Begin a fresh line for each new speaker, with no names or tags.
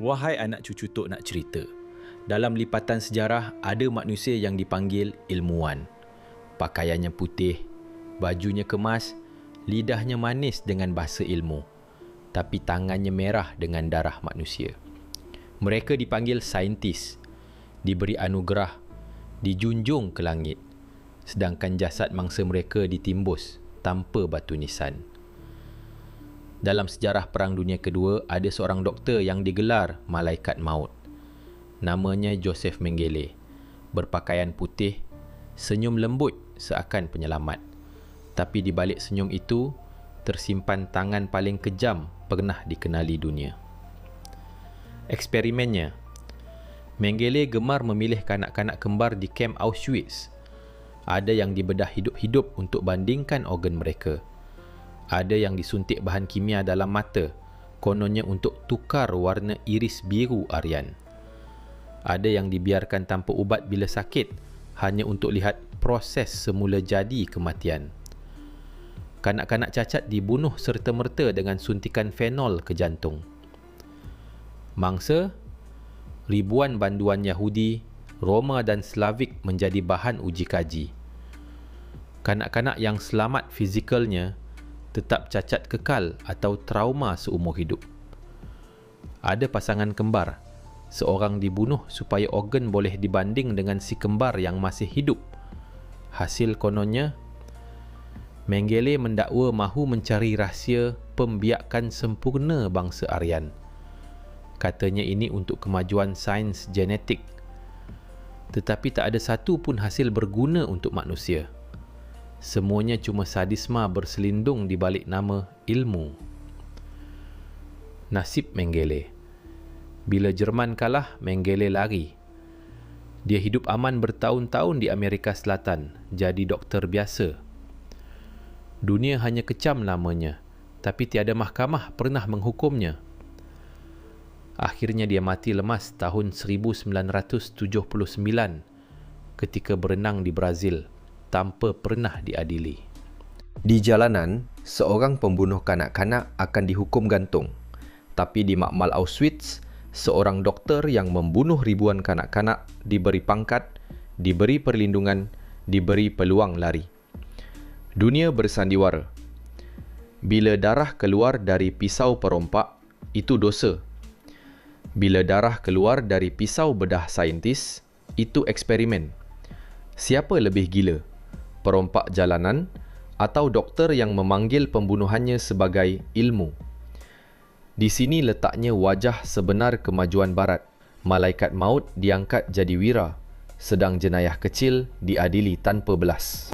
Wahai anak cucu Tok nak cerita, dalam lipatan sejarah ada manusia yang dipanggil ilmuwan. Pakaiannya putih, bajunya kemas, lidahnya manis dengan bahasa ilmu, tapi tangannya merah dengan darah manusia. Mereka dipanggil saintis, diberi anugerah, dijunjung ke langit, sedangkan jasad mangsa mereka ditimbus tanpa batu nisan. Dalam sejarah Perang Dunia Kedua, ada seorang doktor yang digelar Malaikat Maut. Namanya Joseph Mengele. Berpakaian putih, senyum lembut seakan penyelamat. Tapi di balik senyum itu, tersimpan tangan paling kejam pernah dikenali dunia. Eksperimennya, Mengele gemar memilih kanak-kanak kembar di kem Auschwitz. Ada yang dibedah hidup-hidup untuk bandingkan organ mereka. Ada yang disuntik bahan kimia dalam mata, kononnya untuk tukar warna iris biru Aryan. Ada yang dibiarkan tanpa ubat bila sakit, hanya untuk lihat proses semula jadi kematian. Kanak-kanak cacat dibunuh serta-merta dengan suntikan fenol ke jantung. Mangsa, ribuan banduan Yahudi, Roma dan Slavik menjadi bahan uji kaji. Kanak-kanak yang selamat fizikalnya tetap cacat kekal atau trauma seumur hidup. Ada pasangan kembar, seorang dibunuh supaya organ boleh dibanding dengan si kembar yang masih hidup. Hasil kononnya, Mengele mendakwa mahu mencari rahsia pembiakan sempurna bangsa Aryan. Katanya ini untuk kemajuan sains genetik. Tetapi tak ada satu pun hasil berguna untuk manusia. Semuanya cuma sadisma berselindung di balik nama ilmu. Nasib Mengele. Bila Jerman kalah, Mengele lari. Dia hidup aman bertahun-tahun di Amerika Selatan, jadi doktor biasa. Dunia hanya kecam lamanya, tapi tiada mahkamah pernah menghukumnya. Akhirnya dia mati lemas tahun 1979 ketika berenang di Brazil, tanpa pernah diadili.
Di jalanan, seorang pembunuh kanak-kanak akan dihukum gantung. Tapi di makmal Auschwitz, seorang doktor yang membunuh ribuan kanak-kanak diberi pangkat, diberi perlindungan, diberi peluang lari. Dunia bersandiwara. Bila darah keluar dari pisau perompak, itu dosa. Bila darah keluar dari pisau bedah saintis, itu eksperimen. Siapa lebih gila? Perompak jalanan atau doktor yang memanggil pembunuhannya sebagai ilmu? Di sini letaknya wajah sebenar kemajuan barat. Malaikat maut diangkat jadi wira, sedang jenayah kecil diadili tanpa belas.